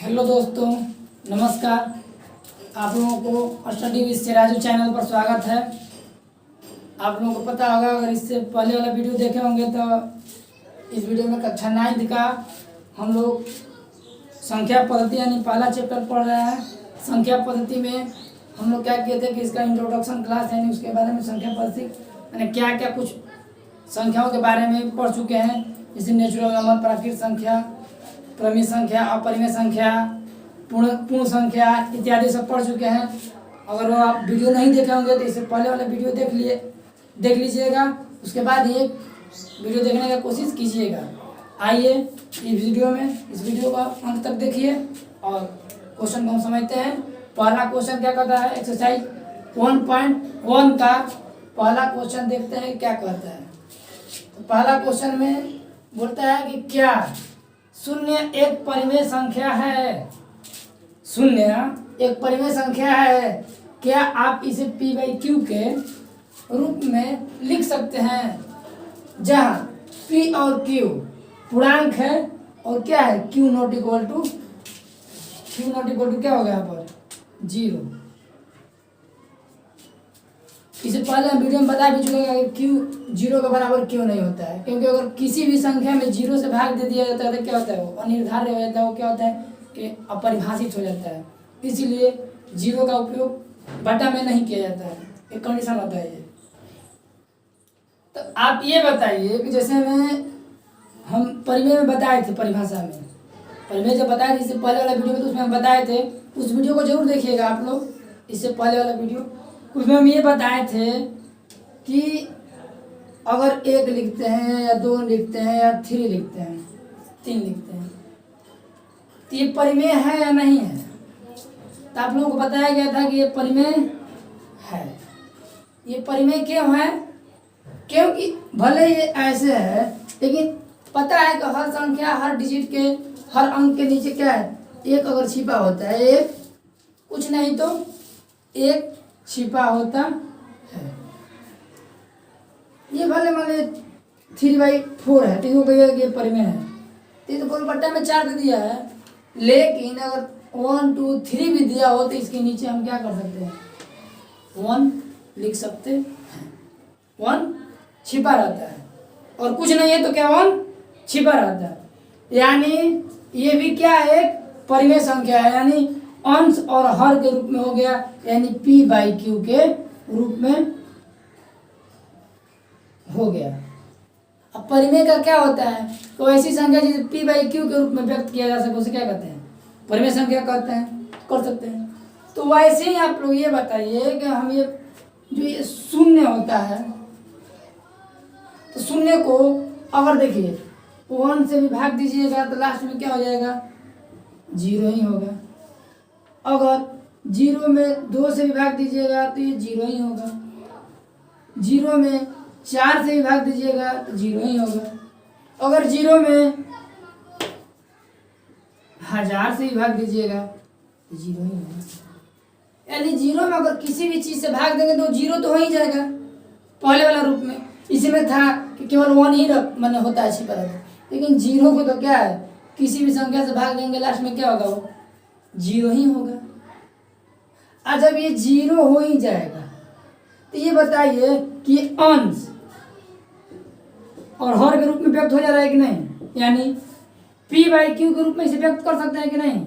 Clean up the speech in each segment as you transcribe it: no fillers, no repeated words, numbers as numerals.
Hello दोस्तों, नमस्कार। आप लोगों को स्टडी विद से राजू चैनल पर स्वागत है। आप लोगों को पता होगा, अगर इससे पहले वाला वीडियो देखे होंगे तो इस वीडियो में कक्षा 9 का हम लोग संख्या पद्धति यानी पहला चैप्टर पढ़ रहे हैं। संख्या पद्धति में हम लोग क्या किए थे कि इसका इंट्रोडक्शन क्लास यानी उसके बारे में संख्या पद्धति यानी क्या क्या कुछ संख्याओं के बारे में पढ़ चुके हैं, जैसे नेचुरल नंबर, प्राकृतिक संख्या, परिमेय संख्या, अपरिमेय संख्या, पूर्ण संख्या इत्यादि सब पढ़ चुके हैं। अगर वो आप वीडियो नहीं देखे होंगे तो इससे पहले वाला वीडियो देख लीजिएगा, उसके बाद ये वीडियो देखने का कोशिश कीजिएगा। आइए इस वीडियो का अंत तक देखिए और क्वेश्चन को हम समझते हैं। पहला क्वेश्चन क्या कहता है, एक्सरसाइज 1.1 का पहला क्वेश्चन देखते हैं क्या कहता है। तो पहला क्वेश्चन में बोलता है कि क्या शून्य एक परिमेय संख्या है। शून्य एक परिमेय संख्या है, क्या आप इसे p/q के रूप में लिख सकते हैं, जहां p और q पूर्णांक है और क्या है q नॉट इक्वल टू क्या होगा यहाँ पर 0। इससे पहले हम वीडियो में बता भी चुके हैं कि q 0 के बराबर क्यों नहीं होता है, क्योंकि अगर किसी भी संख्या में 0 से भाग दे दिया जाता है तो क्या होता है, वो अनिर्धार्य हो जाता है, वो क्या होता है कि अपरिभाषित हो जाता है। इसीलिए 0 का उपयोग बटा में नहीं किया जाता है, एक कंडीशन होता है ये। तो आप ये बताइए कि जैसे हम परिमेय में बताए थे, परिभाषा में परिमेय जब बताए थे इससे पहले वाला वीडियो में, तो उसमें हम बताए थे, उस वीडियो को जरूर देखिएगा आप लोग, इससे पहले वाला वीडियो। उसमें हम ये बताए थे कि अगर 1 लिखते हैं या 2 लिखते हैं या 3 लिखते हैं, 3 लिखते हैं, तो ये परिमेय है या नहीं है। तो आप लोगों को बताया गया था कि ये परिमेय है। ये परिमेय क्यों है, क्योंकि भले ये ऐसे है लेकिन पता है कि हर संख्या, हर डिजिट के, हर अंक के नीचे क्या है, एक अगर छिपा होता है, एक कुछ नहीं तो एक छिपा होता है। ये भले मान 3/4 है, ठीक हो, ये परिमेय है, तो गोल बट्टा में 4 दे दिया है, लेकिन अगर 1 2 3 भी दिया हो तो इसके नीचे हम क्या कर सकते हैं, 1 लिख सकते हैं। 1 छिपा रहता है और कुछ नहीं है तो क्या 1 छिपा रहता है, यानी ये भी क्या है, एक परिमेय संख्या है, यानी अंश और हर के रूप में हो गया, यानी p/q के रूप में हो गया। अब परिमेय का क्या होता है, तो ऐसी संख्या जिसे p/q के रूप में व्यक्त किया जा सके उसे क्या कहते हैं, परिमेय संख्या कहते हैं, कर सकते हैं। तो वैसे ही आप लोग ये बताइए कि हम ये जो ये शून्य होता है, तो शून्य को अगर देखिए 1 से भी भाग दीजिएगा तो लास्ट में क्या हो जाएगा, 0 ही होगा। अगर 0 में 2 से भी भाग दीजिएगा तो ये 0 ही होगा। 0 में 4 से भी भाग दीजिएगा तो 0 ही होगा। अगर 0 में 1000 से भी भाग दीजिएगा तो 0 ही होगा। यानी 0 में अगर किसी भी चीज़ से भाग देंगे तो 0 तो हो ही जाएगा पहले वाला रूप में। इसी में था कि केवल 1 ही माने होता है छिपा रहता है, लेकिन 0 को तो क्या है, किसी भी संख्या से भाग देंगे लास्ट में क्या होगा, वो 0 ही होगा। और जब ये 0 हो ही जाएगा तो ये बताइए कि अंश और हर के रूप में व्यक्त हो जा रहा है कि नहीं, यानी p/q के रूप में इसे व्यक्त कर सकते हैं कि नहीं।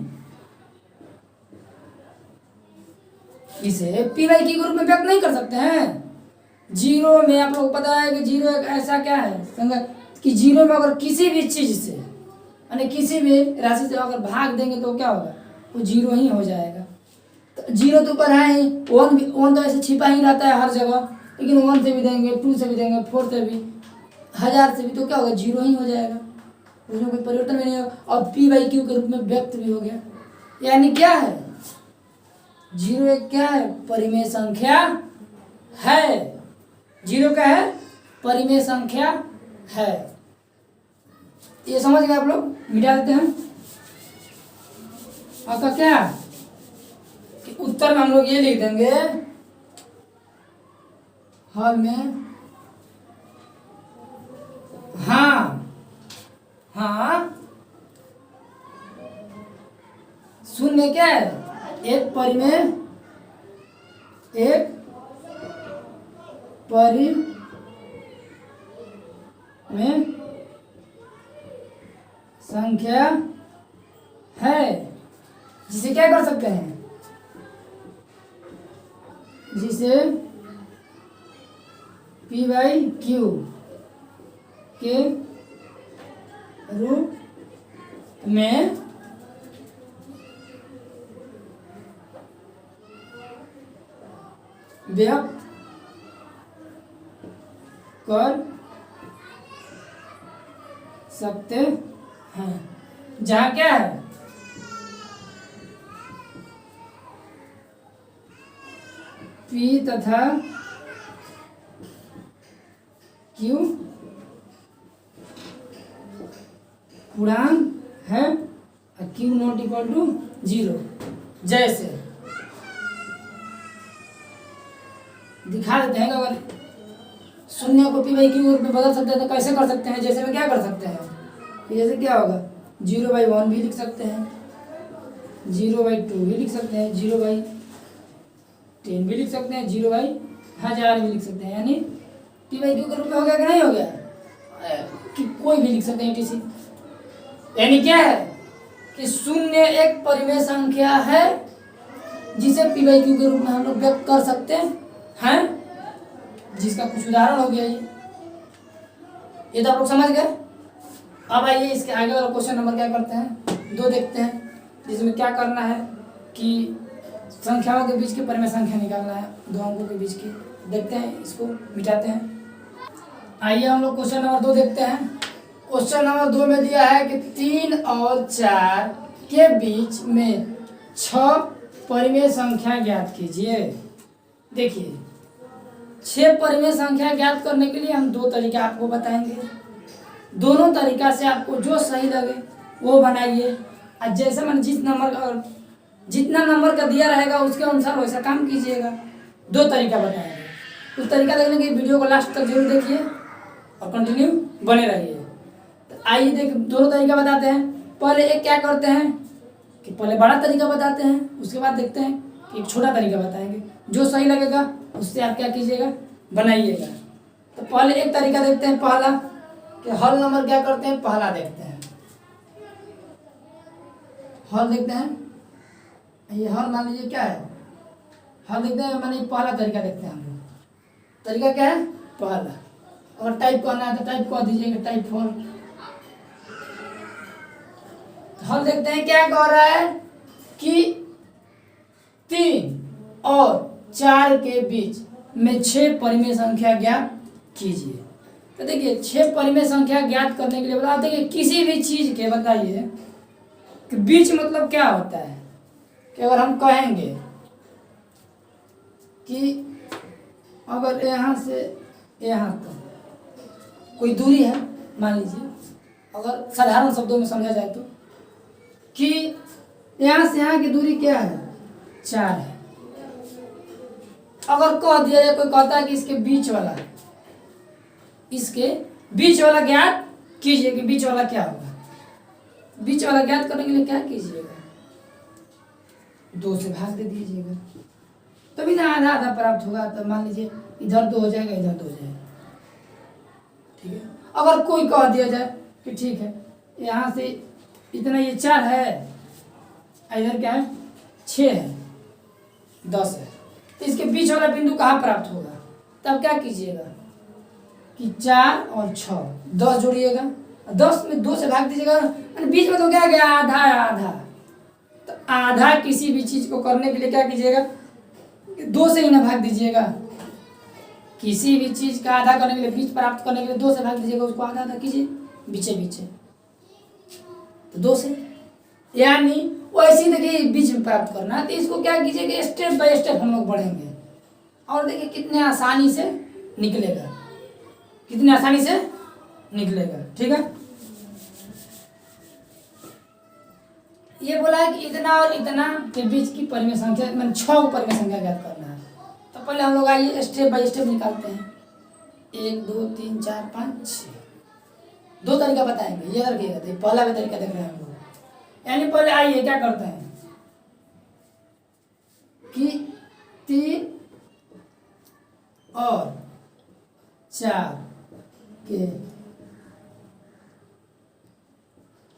इसे p/q के रूप में व्यक्त नहीं कर सकते हैं। 0 में आप लोगों को पता है कि 0 एक ऐसा क्या है संख्या कि 0 में अगर किसी भी चीज से यानी किसी भी राशि से अगर भाग देंगे तो क्या होगा, वो 0 ही हो जाएगा। तो 0 तो ऊपर है ही, 1 तो ऐसे छिपा ही रहता है हर जगह, लेकिन 1 से भी देंगे, 2 से भी देंगे, 4 से भी, 1000 से भी, तो क्या होगा, 0 ही हो जाएगा, उसमें कोई परिवर्तन भी नहीं होगा। और p/q के रूप में व्यक्त भी हो गया, यानी क्या है, 0 एक क्या है, परिमेय संख्या है। 0 क्या है, परिमेय संख्या है। ये समझ गए आप लोग, मिटा देते हैं। आपका क्या कि उत्तर में हम लोग ये लिख देंगे, हल में हाँ शून्य क्या है? एक परिमेय संख्या है, जिसे क्या कर सकते हैं? जिसे P बाई क्यू के रूप में व्यक्त कर सकते हैं। जहाँ क्या है? P तथा Q पूर्णांक है और Q नॉट इक्वल टू 0। जैसे दिखा देते हैं, अगर शून्य को P बाई Q रूप में बदल सकते हैं तो कैसे कर सकते हैं? जैसे में क्या कर सकते हैं कि जैसे क्या होगा, 0/1 भी लिख सकते हैं, 0/2 भी लिख सकते हैं, 0/10 भी लिख सकते हैं, 0/1000 भी लिख सकते हैं। यानी P बाई Q के रूप में हो गया कि नहीं हो गया? कि कोई भी लिख सकते हैं etc। यानी क्या है कि शून्य एक परिमेय संख्या है जिसे P बाई Q के रूप में हम लोग व्यक्त कर सकते हैं, जिसका कुछ उदाहरण हो गया ये तो आप लोग समझ गए। अब आइए इसके आगे वाला क्वेश्चन नंबर क्या करते हैं, 2 देखते हैं, जिसमें क्या करना है कि संख्याओं के बीच की परिमेय संख्या निकालना है, 2 अंकों के बीच की। देखते हैं, इसको मिटाते हैं। आइए हम लोग क्वेश्चन नंबर 2 देखते हैं। क्वेश्चन नंबर 2 में दिया है कि 3 और 4 के बीच में 6 परिमेय संख्या ज्ञात कीजिए। देखिए 6 परिमेय संख्या ज्ञात करने के लिए हम 2 तरीका आपको बताएंगे। दोनों तरीका से आपको जो सही लगे वो बनाइए, और जैसे मैंने जितना नंबर का दिया रहेगा उसके अनुसार वैसा काम कीजिएगा। 2 तरीका बताएंगे। उस तरीका देखने के वीडियो को लास्ट तक जरूर देखिए और कंटिन्यू बने रहिए। तो आइए देख, दोनों तरीका बताते हैं। पहले एक क्या करते हैं कि पहले बड़ा तरीका बताते हैं, उसके बाद देखते हैं कि एक छोटा तरीका बताएंगे। जो सही लगेगा उससे आप क्या कीजिएगा, बनाइएगा। तो पहले एक तरीका देखते हैं, पहला कि हल नंबर क्या करते हैं, पहला देखते हैं, हल देखते हैं। ये हल मान लीजिए क्या है, हल देखते हैं, माने पहला तरीका देखते हैं हम लोग। तरीका क्या है, पहला। अगर टाइप करना है तो टाइप कर दीजिएगा, टाइप 4। हल देखते हैं क्या कह रहा है कि 3 और 4 के बीच में 6 परिमेय संख्या ज्ञात कीजिए। तो देखिए 6 परिमेय संख्या ज्ञात करने के लिए बताते हैं कि किसी भी चीज के, बताइए कि बीच मतलब क्या होता है कि अगर हम कहेंगे कि अगर यहाँ से यहाँ तक कोई दूरी है, मान लीजिए, अगर साधारण शब्दों में समझा जाए तो कि यहाँ से यहाँ की दूरी क्या है, 4 है। अगर कह दिया जाए, कोई कहता है कि इसके बीच वाला ज्ञात कीजिए कि बीच वाला क्या होगा। बीच वाला ज्ञात करने के लिए क्या कीजिएगा, 2 से भाग दे दीजिएगा, तभी ना आधा आधा प्राप्त होगा। तो मान लीजिए इधर 2 हो जाएगा, इधर 2 हो जाएगा, ठीक है। अगर कोई कह दिया जाए कि ठीक है यहाँ से इतना ये 4 है, इधर क्या है 6 है, 10 है, तो इसके बीच वाला बिंदु कहाँ प्राप्त होगा, तब क्या कीजिएगा कि 4 और 6 10 जोड़िएगा, 10 में 2 से भाग दीजिएगा, बीच में तो क्या गया, आधा आधा। तो आधा किसी भी चीज को करने के लिए क्या कीजिएगा, 2 से ही ना भाग दीजिएगा। किसी भी चीज का आधा करने के लिए, बीच प्राप्त करने के लिए 2 से भाग दीजिएगा, उसको आधा आधा कीजिए, बीचे बीचे, तो 2 से। यानी वैसे ही देखिए बीच में प्राप्त करना है, तो इसको क्या कीजिए कि स्टेप बाय स्टेप हम लोग बढ़ेंगे और देखिए कितने आसानी से निकलेगा, कितनी आसानी से निकलेगा, ठीक है। ये बोला है कि इतना और इतना के बीच की परिमेय संख्या, मैंने 6 परिमेय संख्या ज्ञात करना है। तो पहले हम लोग आइए स्टेप बाय स्टेप निकालते हैं। 1 2 3 4 5 6, 2 तरीका बताएंगे, ये रखिएगा। पहला भी तरीका देख रहे हैं हम लोग। यानी पहले आइए क्या करते हैं कि 3 और 4 के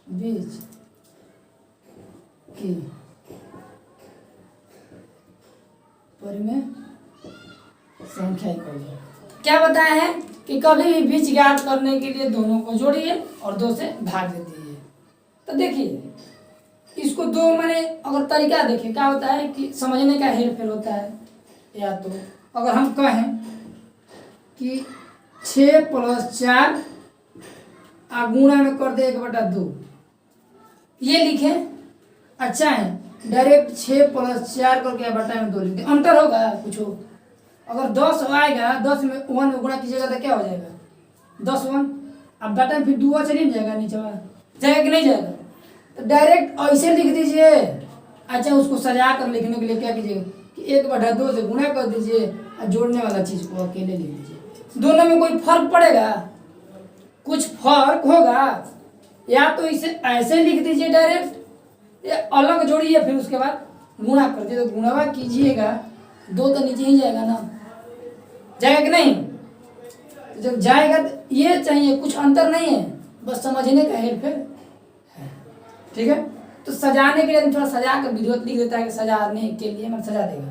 बीच की परिमेय संख्या इक्वल है। क्या बताया है कि कभी भी बीच ज्ञात करने के लिए दोनों को जोड़िए और 2 से भाग दे दीजिए। तो देखिए इसको दो मैंने अगर तरीका देखिए क्या होता है कि समझने का हेर फेर होता है। या तो अगर हम कहें कि 6 + 4 गुणा में कर दे 1/2 ये लिखे, अच्छा है डायरेक्ट 6 + 4 करके बटा में 2 लिख दे, अंतर होगा कुछ हो। अगर 10 आएगा 10 में 1 में गुणा कीजिएगा तो क्या हो जाएगा 10 1, अब बटा में फिर 2 चलिए जाएगा नीचे जाएगा कि नहीं जाएगा। तो डायरेक्ट ऐसे लिख दीजिए। अच्छा उसको सजा कर लिखने के लिए क्या कीजिएगा कि 1/2 से गुणा कर दीजिए और जोड़ने वाला चीज को अकेले लिख दीजिए। दोनों में कोई फर्क पड़ेगा, कुछ फर्क होगा। या तो इसे ऐसे लिख दीजिए डायरेक्ट, या अलग जोड़िए फिर उसके बाद गुणा कर दीजिए। तो गुणावा कीजिएगा 2 तो नीचे ही जाएगा ना, जाएगा कि नहीं। तो जब जाएगा तो ये चाहिए, कुछ अंतर नहीं है, बस समझने का हेर फेर है। ठीक है, तो सजाने के लिए थोड़ा सजा कर विधिवत लिख देता है कि सजाने के लिए मैं सजा देगा,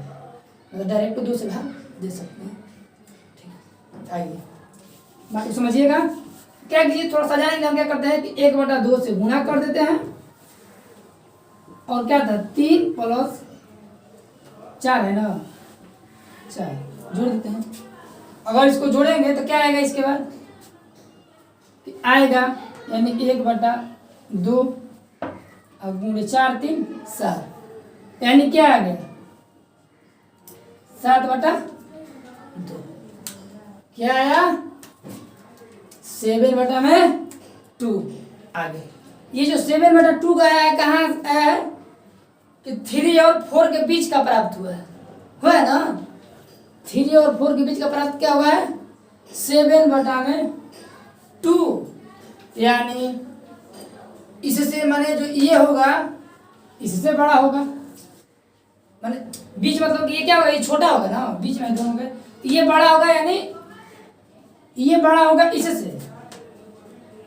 मतलब डायरेक्ट 2 से भाग दे सकते हैं। ठीक है, आइए बाकी समझिएगा। क्या कीजिए थोड़ा सजाने के लिए हम क्या करते हैं कि 1/2 से गुणा कर देते हैं और क्या था 3 + 4 है ना, 4 जोड़ देते हैं। अगर इसको जोड़ेंगे तो क्या आएगा इसके बाद आएगा यानी 1/2 और गुणे 4 3 7 यानी क्या आ गया 7/2। क्या आया 7/2 आ गया। ये जो 7/2 का आया कहाँ आया है कि 3 और 4 के बीच का प्राप्त हुआ है ना। 3 और 4 के बीच का प्राप्त क्या हुआ है 7/2, यानी इससे माने जो ये होगा इससे बड़ा होगा, माने बीच मतलब ये क्या होगा ये छोटा होगा ना, बीच में दोनों के ये बड़ा होगा, यानी ये बड़ा होगा इससे।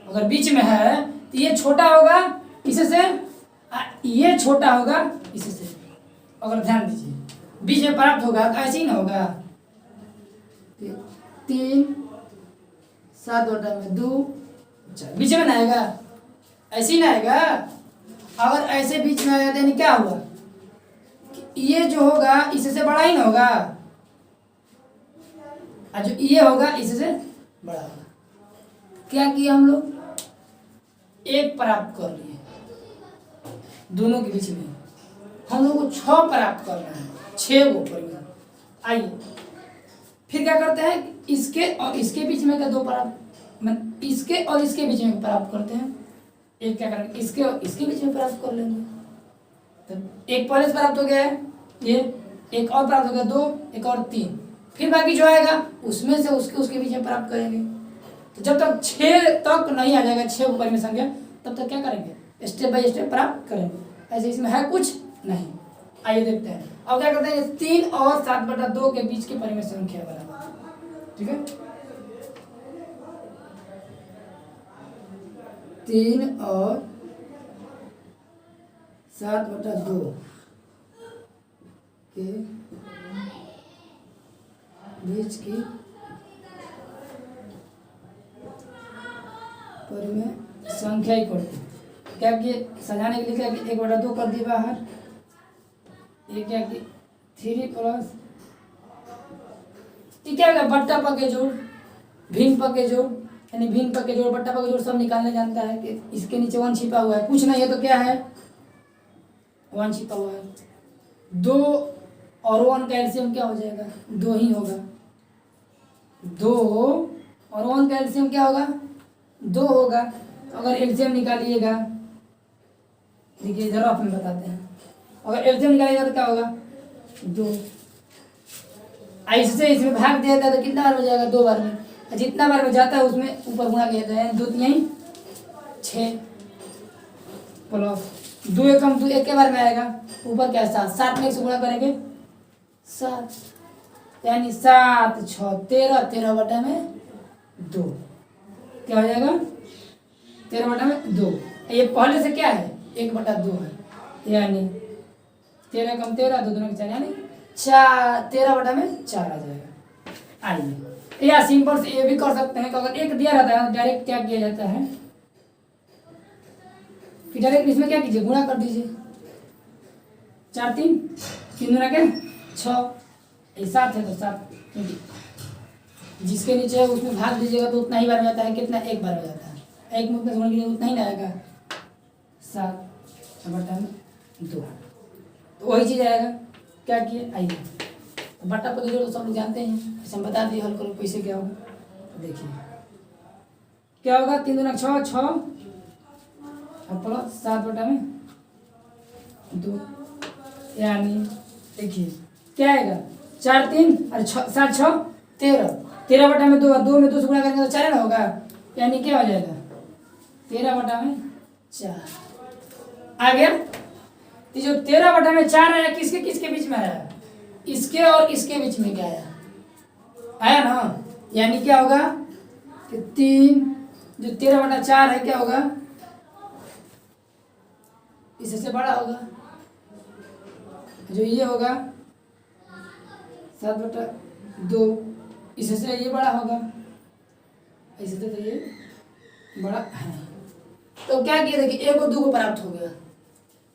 अगर बीच में है तो ये छोटा होगा इससे, ये छोटा होगा इससे। अगर ध्यान दीजिए बीच में प्राप्त होगा तो ऐसे ही ना होगा 3 7/2 बीच में ना आएगा, ऐसे ही ना आएगा। अगर ऐसे बीच में आएगा यानी क्या हुआ ये जो होगा इससे बड़ा ही ना होगा, और जो ये होगा इससे बड़ा होगा। क्या किया हम लोग एक प्राप्त कर लिए, दोनों के बीच में हम लोग को 6 प्राप्त करना है, 6 को परिमाण। आइए फिर क्या करते हैं इसके और इसके बीच में का 2 प्राप्त, इसके और इसके बीच में प्राप्त करते हैं। एक क्या करेंगे इसके और इसके बीच में प्राप्त कर लेंगे, तो एक पहले से प्राप्त हो गया है ये, एक और प्राप्त हो गया 2, एक और 3, फिर बाकी जो आएगा उसमें से उसके बीच में प्राप्त करेंगे। तो जब तक 6 तक नहीं आ जाएगा 6 ऊपर में संख्या तब तक क्या करेंगे स्टेप बाय स्टेप प्राप्त करेंगे। ऐसे इसमें है कुछ नहीं। आइए देखते हैं अब क्या करते हैं 3 और 7/2 के बीच की परिमेय संख्या बराबर। ठीक है 3 और 7/2 के बीच की परिमेय संख्या ही पड़ती। क्या कि सजाने के लिए क्या कि 1/2 कर दिए बाहर, ये क्या कि 3 प्लस ये क्या होगा बट्टा पके जोड़ भिन्न पके जोड़, यानी भिन्न पके जोड़ बट्टा पके जोड़ सब निकालने जानता है कि इसके नीचे 1 छिपा हुआ है, कुछ नहीं है तो क्या है 1 छिपा हुआ है। 2 और 1 का एलसीएम क्या हो जाएगा 2 ही होगा, 2 और 1 का एलसीएम क्या होगा 2 होगा। अगर एलसीएम निकालिएगा देखिए इधर अपन बताते हैं, अगर एलसीएम निकालिएगा तो क्या होगा 2, इससे इसमें भाग दिया था तो कितना बार में जाएगा 2 बार में, जितना बार में जाता है उसमें ऊपर गुणा किया जाता है 2 3 6 प्लस 2 1 कम 2 एक के बार में आएगा ऊपर क्या 7 7 में 1 से गुणा करेंगे 7, यानी 7 6 13, 13 बटा में 2 क्या हो जाएगा? 13 बटा में 2। ये पहले से क्या है? 1 बटा 2 है, यानी 13 कम 13 2 दूना 4, यानी 13 बटा में 4 आ जाएगा। आइए या सिंपल से ये भी कर सकते हैं कि अगर 1 दिया रहता है डायरेक्ट क्या किया जाता है कि डायरेक्ट इसमें क्या कीजिए, गुणा कर दीजिए। 4 3 3 दूना क्या 6, 7 है तो 7, जिसके नीचे है उसमें भाग दीजिएगा तो उतना ही बार में जाता है। कितना? 1 बार में जाता है। 1 में उतना गुणा कीजिए उतना ही ना आएगा। 7 बटा में 2 तो वही चीज़ आएगा। क्या किए? आइए तो बट्टा पर तो सब लोग जानते हैं, ऐसे हम बता दिए हल करो कैसे क्या होगा। तो देखिए क्या होगा, 3 दूना 6 6 और प्लस 7 बटा में 2, यानी देखिए क्या आएगा 4 3 और 7 6 13, 13 बटा में 2, 2 में 2 से गुणा करेंगे तो 4 ना होगा, यानी क्या हो जाएगा 13 बटा में 4 आ गया। ये जो 13 बटा में 4 आया किसके किसके बीच में आया? इसके और इसके बीच में क्या आया? आया ना, यानी क्या होगा कि 3 जो 13 बटा 4 है क्या होगा, इससे बड़ा होगा। जो ये होगा 7 बटा 2, इससे ये बड़ा होगा, ऐसे तो ये बड़ा है। तो क्या किया, देखिए 1 और 2 को प्राप्त हो गया,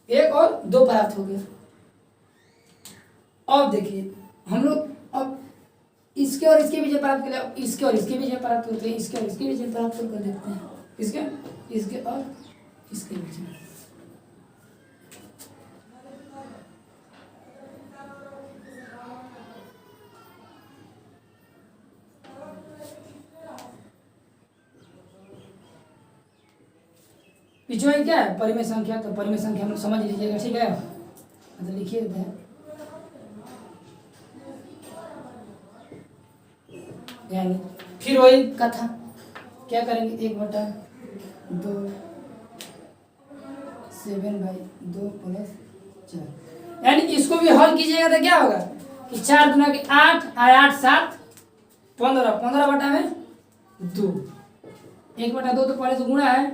1 और 2 प्राप्त हो गया। अब देखिए हम लोग अब इसके और इसके बीच प्राप्त कर, अब इसके और इसके बीच प्राप्त करते हैं, इसके और इसके बीच प्राप्त कर देखते हैं। इसके और इसके बीच में पिछवाई क्या है? परिमेय संख्या। तो परिमेय संख्या हम लोग समझ लीजिएगा, ठीक है? तो लिखिए यानी फिर वही कथा क्या करेंगे, 1 बटा 2 7/2 प्लस 4, यानी इसको भी हल कीजिएगा तो क्या होगा कि 4 दूना के 8 और 8 7 15, 15 बटा में 2, 1 बटा 2 तो पहले से गुणा है,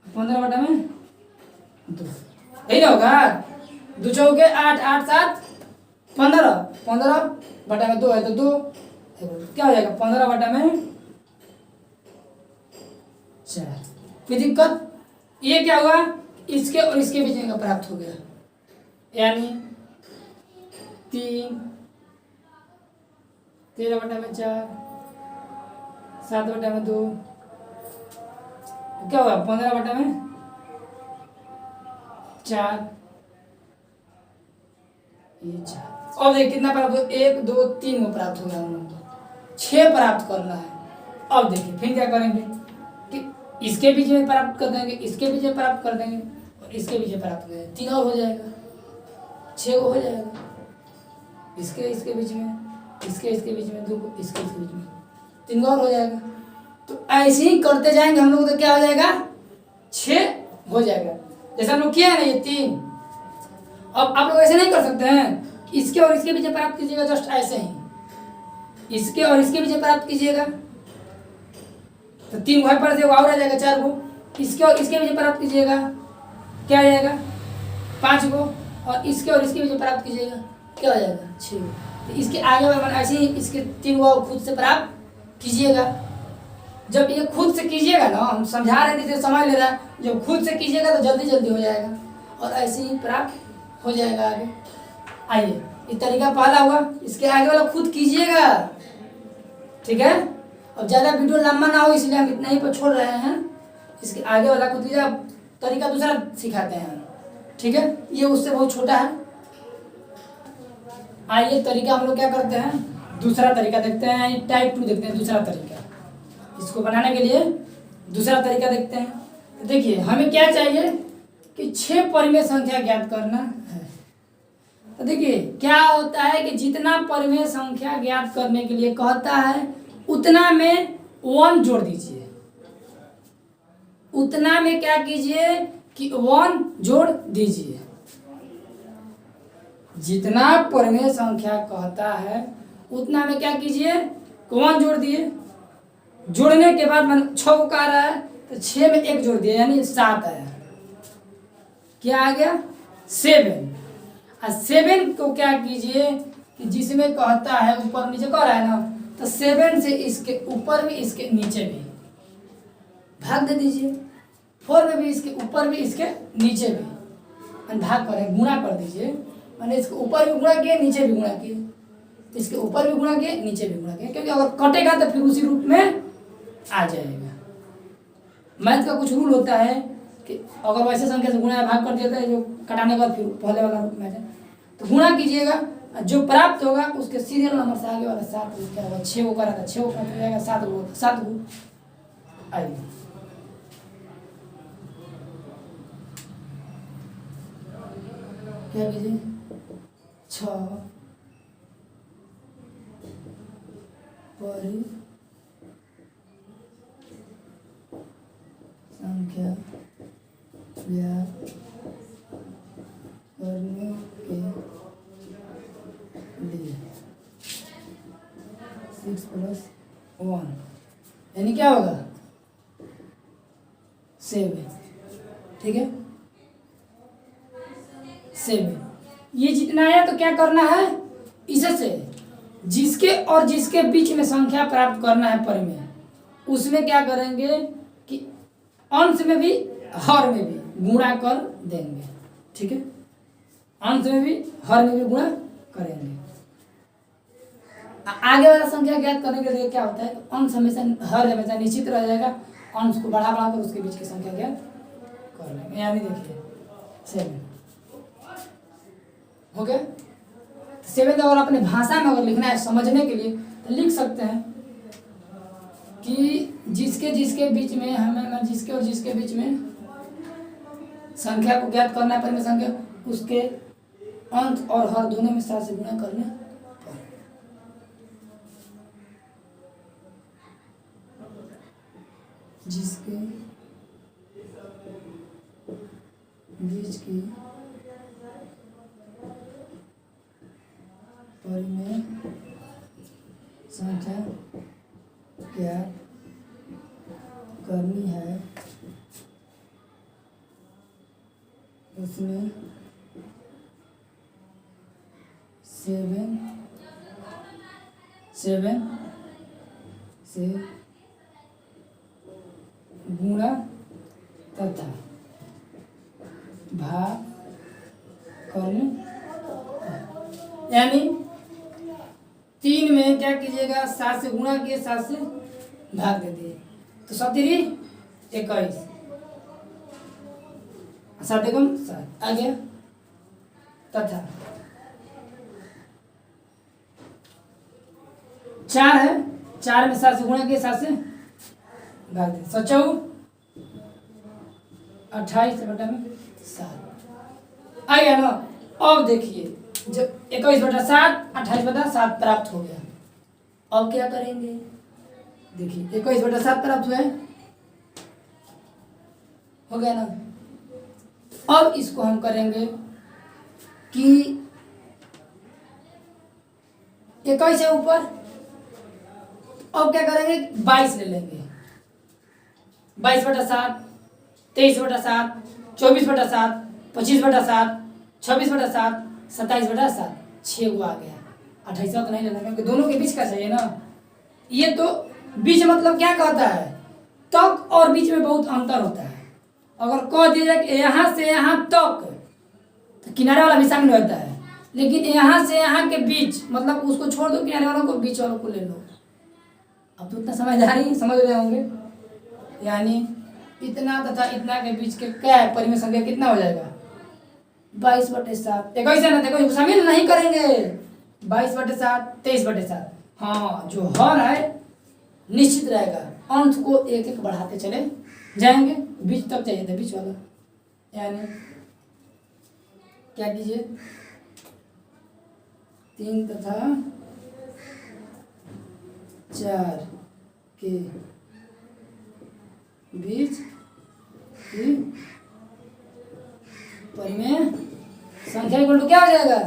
15 बटा में 2 यही ना होगा। 2 चौके 8 8 7 15, 15 बटा में 2 है तो 2 क्या हो जाएगा 15 बटा में 4। कोई दिक्कत? ये क्या हुआ, इसके और इसके बीच में प्राप्त हो गया, यानी 3 13 बटा में 4 7 बटा में 2 क्या हुआ 15 बटा में 4, ये 4। अब देखिए कितना प्राप्त हो, 1 2 3 में प्राप्त हो गया हम लोग को, 6 प्राप्त करना है। अब देखिए फिर क्या करेंगे कि इसके बीच में प्राप्त कर देंगे, इसके बीच में प्राप्त कर देंगे और इसके बीच में प्राप्त कर देंगे, 3 और हो जाएगा, 6 हो जाएगा। इसके बीच में, इसके बीच में 2, इसके बीच में 3 और हो जाएगा। तो ऐसे ही करते जाएंगे हम लोग तो क्या हो जाएगा 6 हो जाएगा। जैसे हम लोग किया है ना ये 3। अब आप लोग ऐसे नहीं कर सकते हैं, इसके और इसके बीच में प्राप्त कीजिएगा, जस्ट ऐसे ही इसके और इसके बीच में प्राप्त कीजिएगा तो 3 घर पर से और आ जाएगा 4 को, इसके और इसके बीच में प्राप्त कीजिएगा क्या आ जाएगा 5 को, और इसके और इसके बीच में प्राप्त कीजिएगा क्या हो जाएगा 6 को। तो इसके आगे वाला ऐसे ही इसके 3 को खुद से प्राप्त कीजिएगा। जब ये खुद से कीजिएगा ना, हम समझा रहे थे समझ ले रहा है, जब खुद से कीजिएगा तो जल्दी जल्दी हो जाएगा और ऐसे ही प्राप्त हो जाएगा आगे। आइए ये तरीका पहला हुआ, इसके आगे वाला खुद कीजिएगा, ठीक है? अब ज़्यादा वीडियो लंबा ना हो इसलिए हम इतना ही पर छोड़ रहे हैं। इसके आगे वाला खुद कीजिएगा, तरीका दूसरा सिखाते हैं, ठीक है? ये उससे बहुत छोटा है। आइए तरीका हम लोग क्या करते हैं, दूसरा तरीका देखते हैं, टाइप 2 देखते हैं, दूसरा तरीका इसको बनाने के लिए दूसरा तरीका देखते हैं। तो देखिए हमें क्या चाहिए कि 6 परिमेय संख्या ज्ञात करना है। तो देखिए क्या होता है कि जितना परिमेय संख्या ज्ञात करने के लिए कहता है उतना में 1 जोड़ दीजिए, उतना में क्या कीजिए कि 1 जोड़ दीजिए। जितना परिमेय संख्या कहता है उतना में क्या कीजिए, कौन जोड़ दिए, जोड़ने के बाद मैंने 6 का रहा है तो 6 में 1 जोड़ दिया यानी 7 आया। क्या आ गया 7। और 7 को क्या कीजिए कि जिसमें कहता है ऊपर नीचे कह रहा है ना, तो 7 से इसके ऊपर भी इसके नीचे भी भाग दे दीजिए। 4 में भी इसके ऊपर भी इसके नीचे भी भाग करें, गुणा कर दीजिए। मैंने इसके ऊपर भी गुणा किया, नीचे भी गुणा किए, इसके ऊपर भी गुणा किए, नीचे भी गुणा किए, क्योंकि अगर कटेगा तो फिर उसी रूप में आ जाएगा। मैथ का कुछ रूल होता है कि अगर वैसे संख्या से गुणा या भाग कर दिया है जो कटाने के बाद फिर पहले वाला रूप में आ जाए, तो गुणा कीजिएगा, जो प्राप्त होगा उसके सीरियल नंबर से आगे वाला 7 क्या होगा, 6 को करा था 6 को कट जाएगा, 7 को आइए। क्या कीजिए 6 परी संख्या ज्ञात करने के लिए 6 + 1 यानी क्या होगा 7। ठीक है 7। ये जितना है तो क्या करना है, इससे जिसके और जिसके बीच में संख्या प्राप्त करना है परिमेय, उसमें क्या करेंगे कि अंश में भी हर में भी गुणा कर देंगे। ठीक है अंश में भी हर में भी गुणा करेंगे। आगे वाला संख्या ज्ञात करने के लिए क्या होता है, अंश हमेशा हर हमेशा निश्चित रह जाएगा, अंश को बढ़ा बढ़ा कर उसके बीच की संख्या ज्ञात कर लेंगे। यानी देखिए 7 हो गया। 7 अगर अपने भाषा में अगर लिखना है समझने के लिए तो लिख सकते हैं कि जिसके जिसके बीच में हमें जिसके और जिसके बीच में संख्या को ज्ञात करना है परिमेय संख्या, उसके अंश और हर दोनों में 7 से गुणा करने पर। जिसके बीच की परिमेय संख्या ज्ञात करनी है उसमें 7 से गुणा तथा भाग करने, यानी 3 में क्या कीजिएगा 7 से गुणा किए, 7 से भाग दे दिए तो 7 × 21, 7 × 7 आ गया। तथा 4 है, 4 में 7 से गुणा किए, 7 से भाग दे, 7 × 28/7 आ गया ना। अब देखिए जब 21/7 28/7 प्राप्त हो गया, अब क्या करेंगे, देखिए 21/7 प्राप्त हुआ है, हो गया ना। अब इसको हम करेंगे कि 21 है ऊपर, अब क्या करेंगे 22 ले लेंगे, 22/7 23/7 24/7 25/7 26/7 27/7 6 को आ गया। 28 तो नहीं लेना क्योंकि दोनों के बीच का चाहिए ना। ये तो बीच मतलब क्या कहता है, तक और बीच में बहुत अंतर होता है। अगर कह दिया जाए कि यहाँ से यहाँ तक तो किनारे वाला भी शामिल होता है, लेकिन यहाँ से यहाँ के बीच मतलब उसको छोड़ दो, किनारे वालों को बीच वालों को ले लो। अब तो इतना समझदारी समझ रहे होंगे, यानी इतना तथा इतना के बीच के क्या है परिमेय संख्या कितना हो जाएगा 22/7। 21 है ना, देखो शामिल नहीं करेंगे 22/7 23/7। हाँ जो हर है निश्चित रहेगा, अंश को एक एक बढ़ाते चले जाएंगे, बीच तक चाहिए था बीच वाला। यानी क्या कीजिए 3 तथा 4 के बीच की परिमेय संख्या इक्वल टू क्या हो जाएगा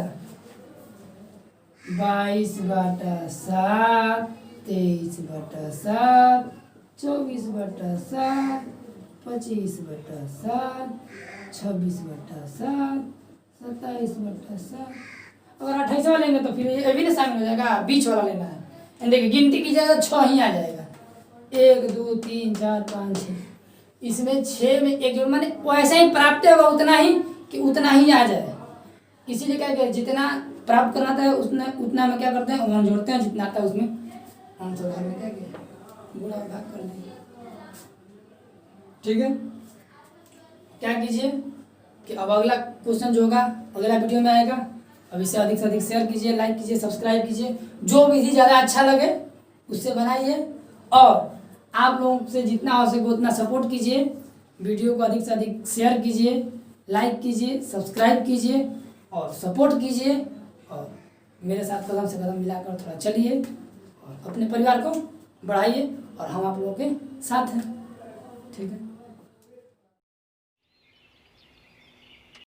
22/7, 23/7, 24/7, 25/7, 26/7, 27/7। अगर 28वां लेंगे तो फिर ये भी ना शामिल हो जाएगा, बीच वाला लेना है। देखिए गिनती कीजिएगा 6 ही आ जाएगा, 1 2 3 4 5 6। इसमें 6 में एक जोड़ माने वैसे ही प्राप्त होगा उतना ही कि उतना ही आ जाए। इसीलिए क्या किया, जितना प्राप्त करना था उतना में क्या करते हैं 1 जोड़ते हैं, जितना आता है उसमें आंसर में क्या किया गुणा भाग कर देंगे। ठीक है, क्या कीजिए कि अब अगला क्वेश्चन जो होगा अगला वीडियो में आएगा। अब इसे अधिक से अधिक शेयर कीजिए, लाइक कीजिए, सब्सक्राइब कीजिए, जो विधि ज़्यादा अच्छा लगे उससे बनाइए। और आप लोगों से जितना हो सके उतना सपोर्ट कीजिए, वीडियो को अधिक से अधिक शेयर कीजिए, लाइक कीजिए, सब्सक्राइब कीजिए और सपोर्ट कीजिए। और मेरे साथ कदम से कदम मिलाकर थोड़ा चलिए और अपने परिवार को बढ़ाइए, और हम आप लोगों के साथ हैं। ठीक है।